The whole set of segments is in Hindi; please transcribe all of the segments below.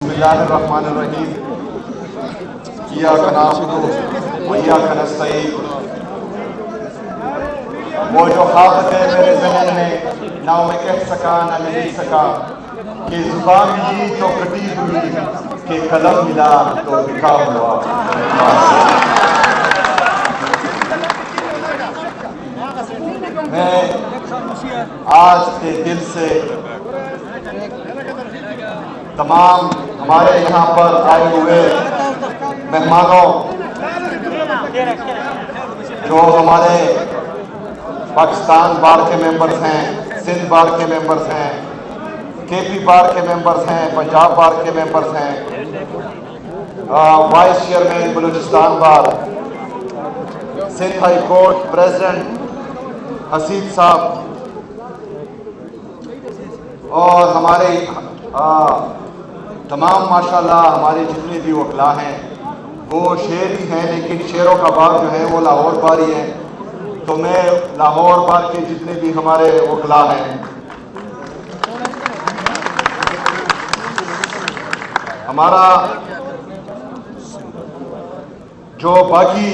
बिस्मिल्लाहिर्रहमानिर्रहीम। इय्याका नअबुदु व इय्याका नस्तईन। वो जो ख्वाब थे मेरे जहन में, ना मैं कह सका ना लिख सका, कि जुबान मिली तो कटी हुई, कि कलम मिला तो लिखा हुआ। मैं आज के दिल से तमाम हमारे यहाँ पर आए हुए मेहमानों, जो हमारे पाकिस्तान बार के मेंबर्स हैं, सिंध बार के मेंबर्स हैं, केपी बार के मेंबर्स हैं, पंजाब बार के मेंबर्स हैं, vice chairman Balochistan bar, Sindh high court president Haseeb साहब, और हमारे तमाम माशाल्लाह हमारे जितने भी वकला हैं वो शेर ही हैं, लेकिन शेरों का बार जो है वो लाहौर बार ही है। तो मैं लाहौर बार के जितने भी हमारे वकला हैं, हमारा जो बाकी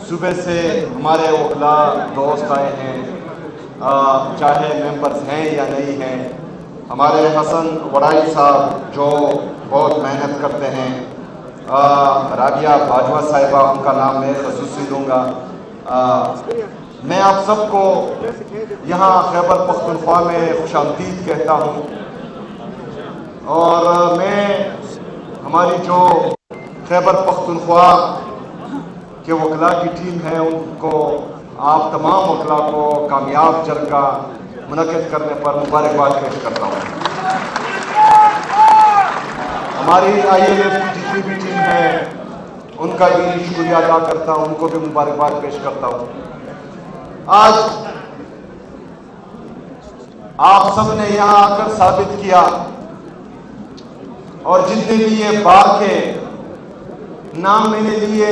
सुबह से हमारे वकला दोस्त आए हैं, चाहे मेंबर्स हैं या नहीं हैं, हमारे हसन वड़ाई साहब जो बहुत मेहनत करते हैं, राबिया बाजवा साहिबा, उनका नाम मैं खसूसी दूंगा। मैं आप सबको यहाँ खैबर पख्तूनख्वा में खुशामदीद कहता हूँ, और मैं हमारी जो खैबर पख्तूनख्वा के वकला की टीम है उनको, आप तमाम वकला को कामयाब जलसा मुनक़िद करने पर मुबारकबाद पेश करता हूँ। हमारी ILF की जितनी भी टीम है उनका भी शुक्रिया अदा करता हूँ, उनको भी मुबारकबाद पेश करता हूँ। आज आप सब ने यहाँ आकर साबित किया, और जितने भी ये बार के नाम मैंने लिए,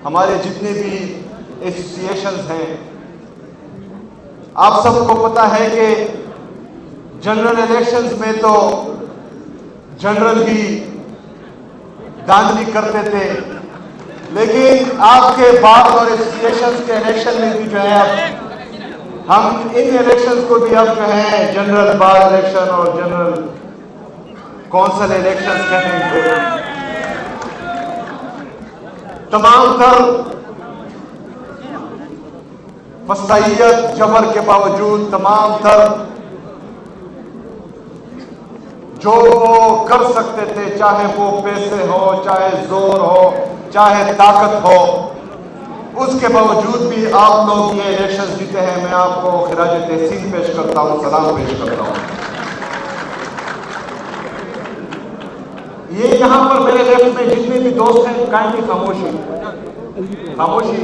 हमारे जितने भी एसोसिएशंस हैं, आप सबको पता है कि जनरल इलेक्शंस में तो जनरल भी धांधली करते थे, लेकिन आपके बार और एसोसिएशंस के इलेक्शन में भी जो है अब हम इन इलेक्शंस को भी अब जो है जनरल बार इलेक्शन और जनरल कौंसिल इलेक्शन कहेंगे। तमाम तर मसइयत जबर के बावजूद, तमाम तर जो वो कर सकते थे, चाहे वो पैसे हो, चाहे जोर हो, चाहे ताकत हो, उसके बावजूद भी आप लोग ये इलेक्शन जीते हैं। मैं आपको खिराज तहसीन पेश करता हूँ, सलाम पेश करता हूँ। ये यहाँ पर मेरे लेफ्ट में जितने भी दोस्त हैं, कायमी खामोशी खामोशी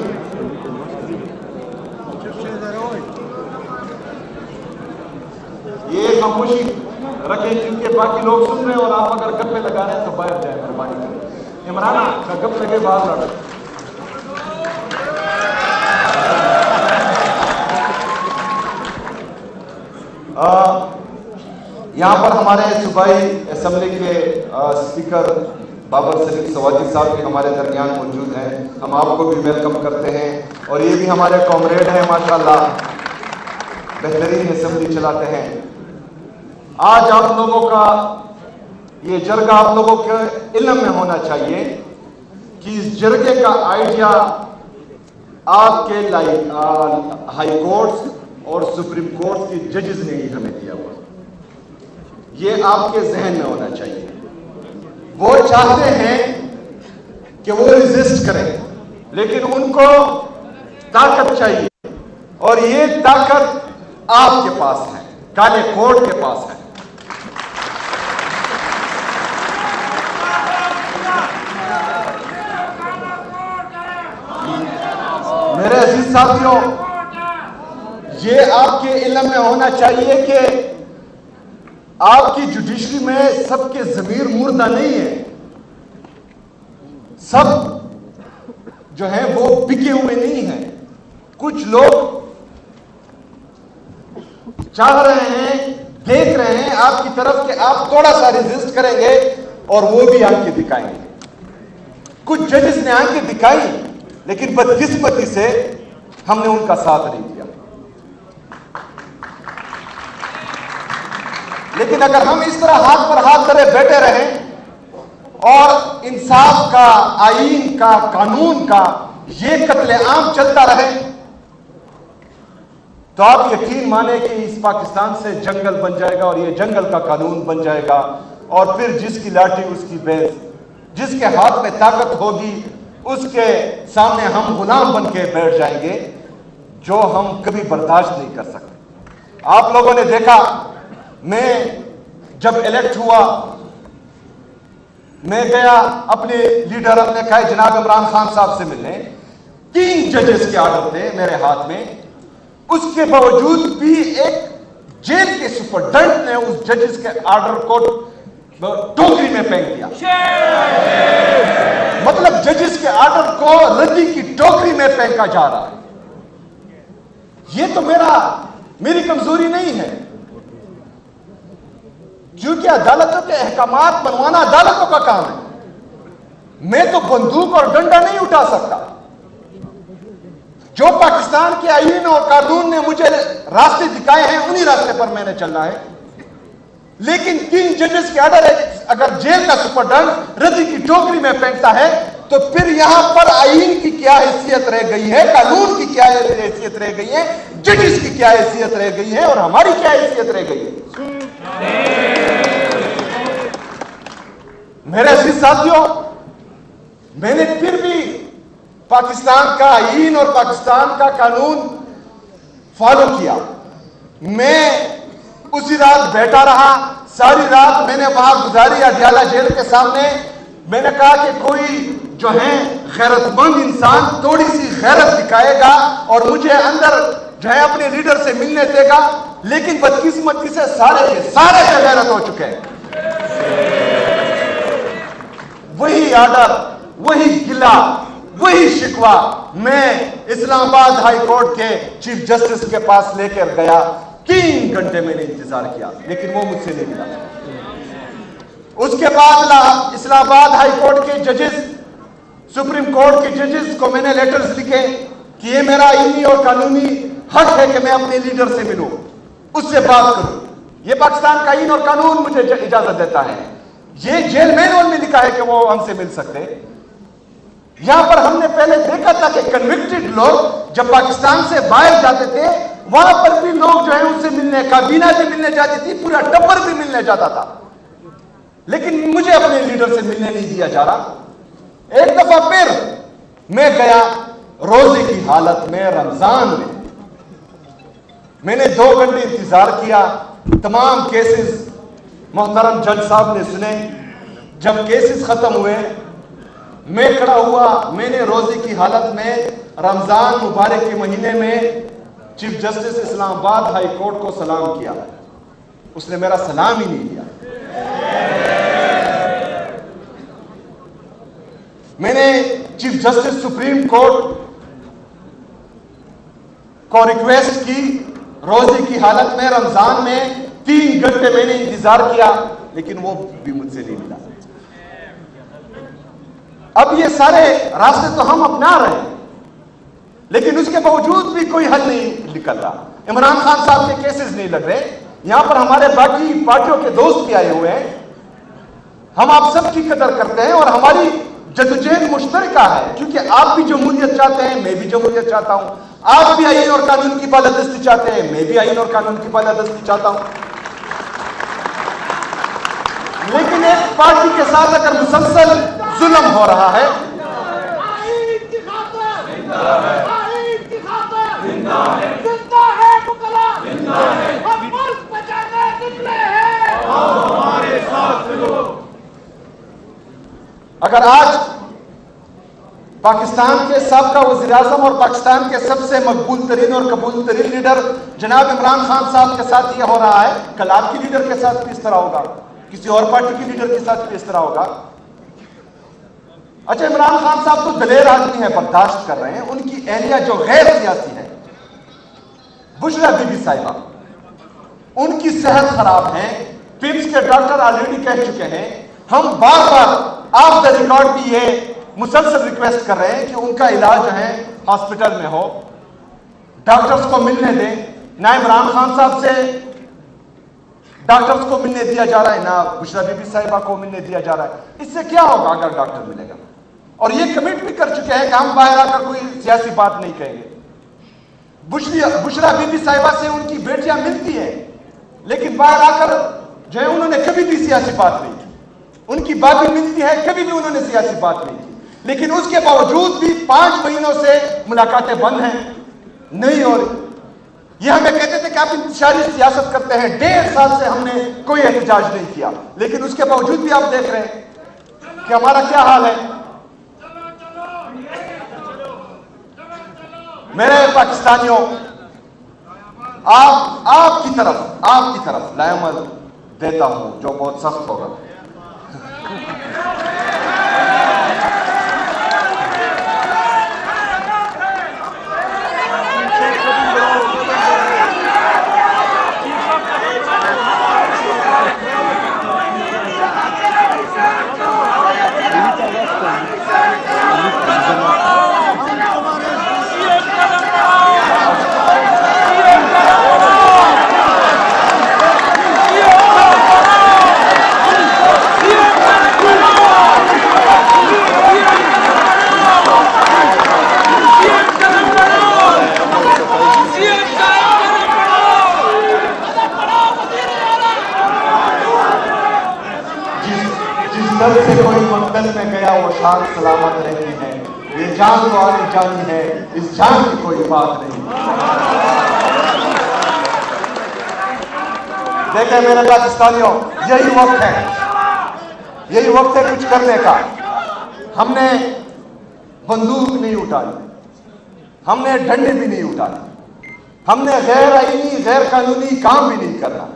ये खामोशी रखें, क्योंकि बाकी लोग सुन रहे हैं, और आप अगर गप्पे लगा रहे हैं तो बाहर जाए मेहरबानी। इमराना का गप लगे बाहर लड़े। यहाँ पर हमारे सूबाई असम्बली के स्पीकर बाबर सलीम सवादी साहब भी हमारे दरमियान मौजूद हैं। हम आपको भी वेलकम करते हैं, और ये भी हमारे कॉमरेड हैं, माशाल्लाह बेहतरीन असम्बली चलाते हैं। आज आप लोगों का ये जरगा आप लोगों के इल्म में होना चाहिए कि इस जरगे का आइडिया आपके हाई कोर्ट्स और सुप्रीम कोर्ट के जजेस ने ही हमें दिया हुआ। ये आपके जहन में होना चाहिए। वो चाहते हैं कि वो रेजिस्ट करें, लेकिन उनको ताकत चाहिए, और ये ताकत आपके पास है, काले कोर्ट के पास है। मेरे अजीज साथियों, ये आपके इल्म में होना चाहिए कि आपकी जुडिशरी में सबके ज़मीर मुर्दा नहीं है, सब जो है वो बिके हुए नहीं हैं। कुछ लोग चाह रहे हैं देख रहे हैं आपकी तरफ कि आप थोड़ा सा रेजिस्ट करेंगे और वो भी आंखें दिखाएंगे। कुछ जजेस ने आंखें दिखाई, लेकिन बदकिस्मती से हमने उनका साथ नहीं दिया। लेकिन अगर हम इस तरह हाथ पर हाथ धरे बैठे रहें और इंसाफ का, आईन का, कानून का ये कत्लेआम चलता रहे, तो आप यकीन माने कि इस पाकिस्तान से जंगल बन जाएगा और ये जंगल का कानून बन जाएगा। और फिर जिसकी लाठी उसकी भैंस, जिसके हाथ में ताकत होगी उसके सामने हम गुलाम बन के बैठ जाएंगे, जो हम कभी बर्दाश्त नहीं कर सकते। आप लोगों ने देखा, मैं जब इलेक्ट हुआ, मैं गया अपने लीडर, अपने कहा जनाब इमरान खान साहब से मिलने। 3 जजेस के ऑर्डर थे मेरे हाथ में, उसके बावजूद भी एक जेल के सुपरडेंट ने उस जजेस के ऑर्डर को टोकरी में फेंक दिया। मतलब जजेस के ऑर्डर को रद्दी की टोकरी में फेंका जा रहा है। ये तो मेरी कमजोरी नहीं है, क्योंकि अदालतों के अहकामात बनवाना अदालतों का काम है। मैं तो बंदूक और डंडा नहीं उठा सकता। जो पाकिस्तान के आईन और कानून ने मुझे रास्ते दिखाए हैं, उन्हीं रास्ते पर मैंने चलना है। लेकिन 3 जजेस के ऑर्डर अगर जेल का सुपरडेंट रद्दी की टोकरी में फेंकता है, तो फिर यहां पर आईन की क्या हैसियत रह गई है, कानून की क्या हैसियत रह गई है, जजेस की क्या हैसियत रह गई है और हमारी क्या हैसियत रह गई है। मेरे अजीज साथियों, मैंने फिर भी पाकिस्तान का आईन और पाकिस्तान का कानून फॉलो किया। मैं उसी रात बैठा रहा, सारी रात मैंने वहां गुजारी अडयाला जेल के सामने। मैंने कहा कि कोई जो है गैरतमंद इंसान थोड़ी सी गैरत दिखाएगा और मुझे अंदर जो है अपने लीडर से मिलने देगा। लेकिन बदकिस्मती से सारे के सारे बेगैरत हो चुके हैं। वही ऑर्डर, वही गिला, वही शिकवा मैं इस्लामाबाद हाई कोर्ट के चीफ जस्टिस के पास लेकर गया। 3 घंटे मैंने इंतजार किया, लेकिन वो मुझसे नहीं मिला। उसके बाद इस्लामाबाद हाई कोर्ट के जजेस, सुप्रीम कोर्ट के जजेस को मैंने लेटर्स लिखे कि ये मेरा आईनी और कानूनी हक है कि मैं अपने लीडर से मिलूं, उससे बात करूं। ये पाकिस्तान का आईन और कानून मुझे इजाजत देता है। ये जेल मैनुअल में लिखा है कि वो हमसे मिल सकते। यहां पर हमने पहले देखा था कि कन्विक्टेड लोग जब पाकिस्तान से बाहर जाते थे, वहां पर भी लोग जो है उनसे मिलने, काबीना भी मिलने जाती थी, पूरा टब्बर भी मिलने जाता था। लेकिन मुझे अपने लीडर से मिलने नहीं दिया जा रहा। एक दफा फिर मैं गया रोजे की हालत में, रमजान में। मैंने 2 घंटे इंतजार किया। तमाम केसेस मोहतरम जज साहब ने सुने। जब केसेस खत्म हुए, मैं खड़ा हुआ। मैंने रोजे की हालत में रमजान मुबारक के महीने में chief justice Islamabad high court को सलाम किया। उसने मेरा सलाम ही नहीं लिया। मैंने चीफ जस्टिस सुप्रीम कोर्ट को रिक्वेस्ट की, रोजे की हालत में रमजान में 3 घंटे मैंने इंतजार किया, लेकिन वो भी मुझसे नहीं मिला। अब ये सारे रास्ते तो हम अपना रहे हैं, लेकिन उसके बावजूद भी कोई हल नहीं निकल रहा। इमरान खान साहब के केसेस नहीं लग रहे। यहां पर हमारे बाकी पार्टियों के दोस्त भी आए हुए हैं। हम आप सबकी कदर करते हैं और हमारी जदोजहद मुश्तरका है, क्योंकि आप भी जमहूरियत चाहते हैं, मैं भी जमहूरियत चाहता हूं। आप भी आईन और कानून की बालादस्ती चाहते हैं, मैं भी आईन और कानून की बालादस्ती चाहता हूं। लेकिन एक पार्टी के साथ अगर मुसलसल जुल्म हो रहा है, अगर आज पाकिस्तान के साबका वज़ीर-ए-आज़म और पाकिस्तान के सबसे मकबूल तरीन और कबूल तरीन लीडर जनाब इमरान खान साहब के साथ यह हो रहा है, कल आपकी लीडर के साथ भी इस तरह होगा, किसी और पार्टी के लीडर के साथ भी इस तरह होगा। अच्छा, इमरान खान साहब तो दलेर आदमी है, बर्दाश्त कर रहे हैं। उनकी एहलिया जो गैर सियासी है, बुशरा बीबी साहिबा, उनकी सेहत खराब है। पिम्स के डॉक्टर ऑलरेडी कह चुके हैं। हम बार बार ऑफ द रिकॉर्ड भी ये मुसलसल रिक्वेस्ट कर रहे हैं कि उनका इलाज जो है हॉस्पिटल में हो, डॉक्टर्स को मिलने दें। ना इमरान खान साहब से डॉक्टर्स को मिलने दिया जा रहा है, ना बुशरा बीबी साहिबा को मिलने दिया जा रहा है। इससे क्या होगा अगर डॉक्टर मिलेगा? और ये कमिट भी कर चुके हैं कि हम बाहर आकर कोई सियासी बात नहीं कहेंगे। बुशरा बीबी साहिबा से उनकी बेटियां मिलती है, लेकिन बाहर आकर जो है उन्होंने कभी भी सियासी बात नहीं की। उनकी बातें मिलती है, कभी भी उन्होंने सियासी बात नहीं की। लेकिन उसके बावजूद भी 5 महीनों से मुलाकातें बंद हैं, नहीं हो रही। ये हमें कहते थे कि आप इंतशारी सियासत करते हैं। 1.5 साल से हमने कोई एहतजाज नहीं किया, लेकिन उसके बावजूद भी आप देख रहे हैं कि हमारा क्या हाल है। मेरे पाकिस्तानियों, आपकी तरफ लायमल देता हूं, जो बहुत सख्त होगा। से कोई मंजिल में गया वो शान सलामत नहीं है। ये जान तो आनी जानी है, इस जान की कोई बात नहीं। देखें मेरे पाकिस्तानियों, यही वक्त है कुछ करने का। हमने बंदूक नहीं उठाई, हमने डंडे भी नहीं उठाए, हमने गैर आईनी गैर कानूनी काम भी नहीं करना।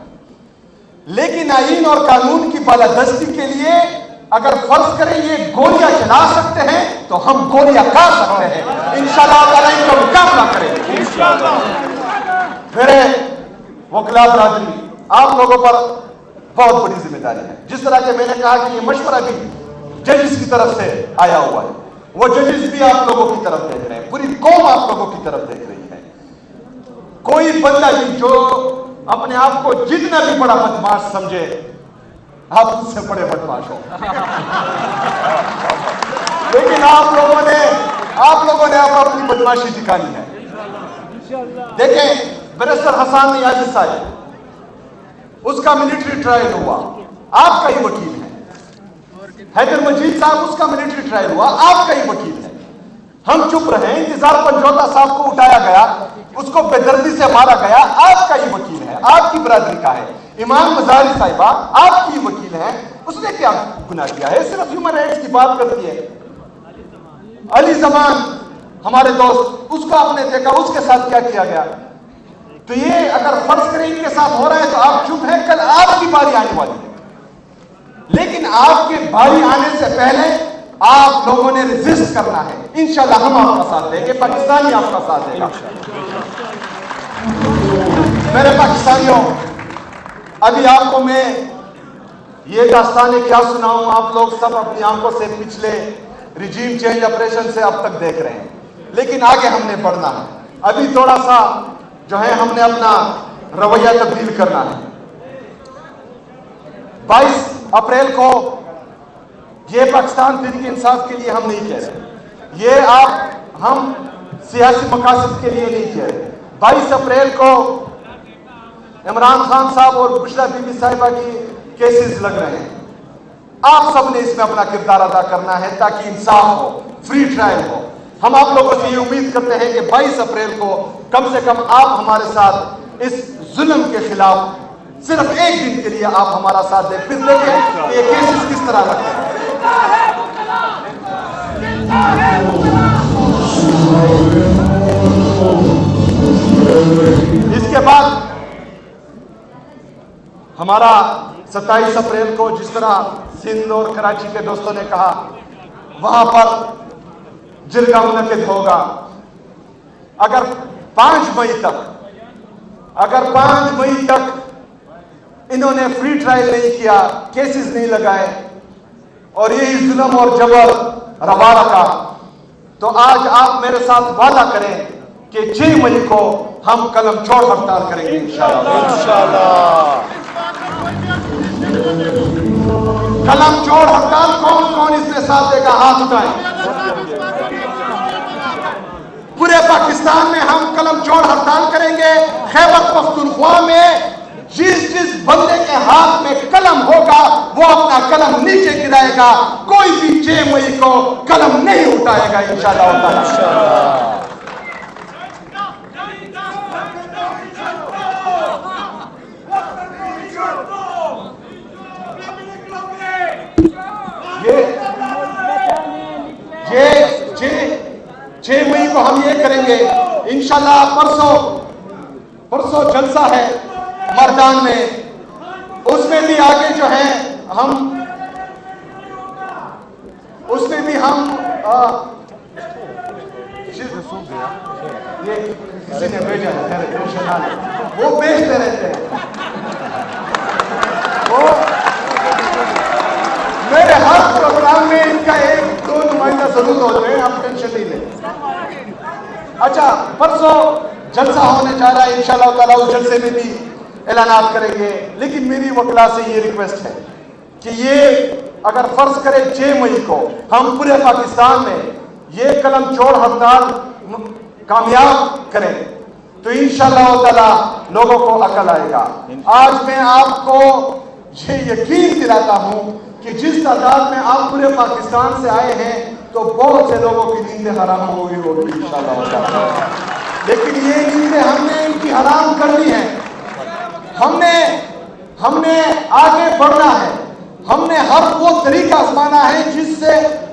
लेकिन आईन और कानून की बालादस्ती के लिए अगर फर्ज करें ये गोलियां चला सकते हैं तो हम गोलियां खा सकते हैं। इंशाअल्लाह ताला इनका मुकाबला करेंगे इंशाअल्लाह। मेरे वकला बरादरी, आप लोगों पर बहुत बड़ी जिम्मेदारी है। जिस तरह के मैंने कहा कि ये मशवरा भी जजेस की तरफ से आया हुआ है, वो जजेस भी आप लोगों की तरफ देख रहे हैं, पूरी कौम आप लोगों की तरफ देख रही है। कोई बंदा भी जो अपने आप को जितना भी बड़ा बदमाश समझे, आप उससे बड़े बदमाश हो। लेकिन आप लोगों ने आप अपनी बदमाशी दिखानी है। देखें, बैरिस्टर हसन नियाज़ी साहब, उसका मिलिट्री ट्रायल हुआ, आपका ही वकील है। हैदर मजीद साहब, उसका मिलिट्री ट्रायल हुआ, आपका ही वकील है। हम चुप रहे, इंतजार पंजोता साहब को उठाया गया, उसको बेदर्दी से मारा गया, आपका ही वकील है, आपकी बरादरी का है। इमाम मजारी साहिबा आपकी वकील है, उसने क्या गुनाह किया है? सिर्फ ह्यूमन राइट्स की बात करती है। अली जमान हमारे दोस्त, उसको आपने देखा, उसके साथ क्या किया गया? तो ये अगर फर्ज करें इनके साथ हो रहा है तो आप चुप हैं, कल आपकी बारी आने वाली है। लेकिन आपके बारी आने से पहले आप लोगों ने रेजिस्ट करना है। इंशाल्लाह हम आपका साथ देंगे, पाकिस्तानी आपका साथ देगा। मेरे पाकिस्तानियों, अभी आपको मैं ये दास्तानें क्या सुनाऊं, आप लोग सब अपनी आंखों से पिछले रिजीम चेंज ऑपरेशन से अब तक देख रहे हैं। लेकिन आगे हमने बढ़ना है। अभी थोड़ा सा जो है हमने अपना रवैया तब्दील करना है। 22 अप्रैल को ये पाकिस्तान तहरीक इंसाफ के लिए हम नहीं कह रहे, ये हम सियासी मकासद के लिए नहीं कह रहे। 22 अप्रैल को इमरान खान साहब और बुशरा बीबी साहिबा की केसेस लग रहे हैं। आप सब ने इसमें अपना किरदार अदा करना है ताकि इंसाफ हो, फ्री ट्रायल हो। हम आप लोगों से ये उम्मीद करते हैं कि 22 अप्रैल को कम से कम आप हमारे साथ इस जुल्म के खिलाफ सिर्फ एक दिन के लिए आप हमारा साथ दें, फिर देखें कि ये केसेस किस तरह लगते हैं। इसके बाद हमारा 27 अप्रैल को जिस तरह सिंध और कराची के दोस्तों ने कहा, वहां पर जिरगा मुनक्किद होगा। अगर 5 मई तक इन्होंने फ्री ट्रायल नहीं किया, केसेस नहीं लगाए और यही जुल्म और जबर रवा रखा। तो आज आप मेरे साथ वादा करें कि 6 मई को हम कलम छोड़ हड़ताल करेंगे इंशाअल्लाह। कलम छोड़ हड़ताल कौन कौन इसमें साथ देगा? हाथ उठाएं। पूरे पाकिस्तान में हम कलम छोड़ हड़ताल करेंगे। खैबर पख्तूनख्वा में जिस बंदे के हाथ में कलम होगा वो अपना कलम नीचे गिराएगा। कोई भी 6 मई को कलम नहीं उठाएगा इंशाअल्लाह। ये 6 मई को हम ये करेंगे इंशाल्लाह। परसों जलसा है मर्दान में, उसमें भी आगे जो है उसमें भी हम ये किसी ने भेजा है, वो भेजते रहते हैं। वो मेरे हर प्रोग्राम में इनका 1-2 नुमाइंदा जरूर होते हैं, आप टेंशन नहीं लें। अच्छा, परसों जलसा होने जा रहा है इंशाअल्लाह ताला, उस जलसे में भी ऐलानात करेंगे। लेकिन मेरी वकला से ये रिक्वेस्ट है कि ये अगर फर्ज करें 6 मई को हम पूरे पाकिस्तान में ये कलम छोड़ हड़ताल कामयाब करें तो इंशाअल्लाह ताला लोगों को अकल आएगा। आज मैं आपको ये यकीन दिलाता हूं कि जिस तादाद में आप पूरे पाकिस्तान से आए हैं तो बहुत से लोगों की नींदें हराम होगी इंशाअल्लाह। लेकिन ये नींदें हमने इनकी हराम कर दी हैं। हमने आगे बढ़ना है। हमने हर वो तरीका आजमाना है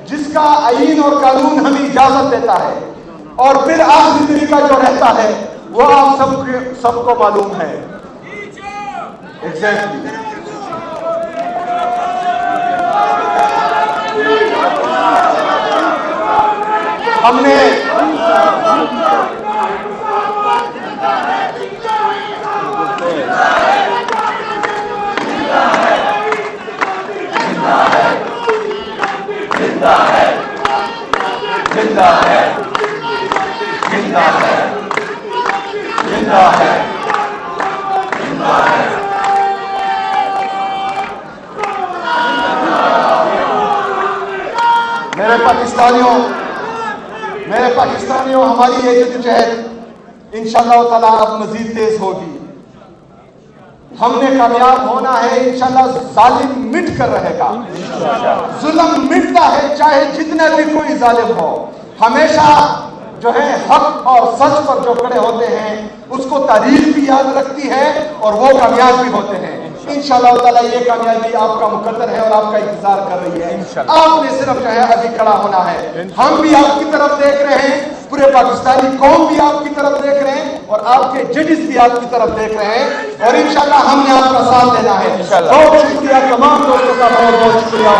जिसका आईन और कानून हमें इजाजत देता है। और फिर आखिरी तरीका जो रहता है वो आप सबको मालूम है। एग्जैक्टली हमने मेरे पाकिस्तानियों हमारी ये जद्दोजहद इंशाअल्लाह ताला अब मजीद तेज होगी। हमने कामयाब होना है इंशाअल्लाह। जालिम मिट कर रहेगा, जुल्म मिटता है चाहे जितने भी कोई जालिम हो। हमेशा जो है हक और सच पर जो खड़े होते हैं उसको तारीख भी याद रखती है और वो कामयाब भी होते हैं इंशाअल्लाह ताला। ये कामयाबी आपका मुकद्दर है और आपका इंतजार कर रही है। आपने सिर्फ जो है अभी खड़ा होना है। हम भी आपकी तरफ देख रहे हैं, पूरे पाकिस्तानी कौम भी आपकी तरफ देख रहे हैं और आपके जजेस भी आपकी तरफ देख रहे हैं और इंशाअल्लाह हमने आपका साथ देना है। बहुत शुक्रिया तमाम दोस्तों का, बहुत बहुत शुक्रिया।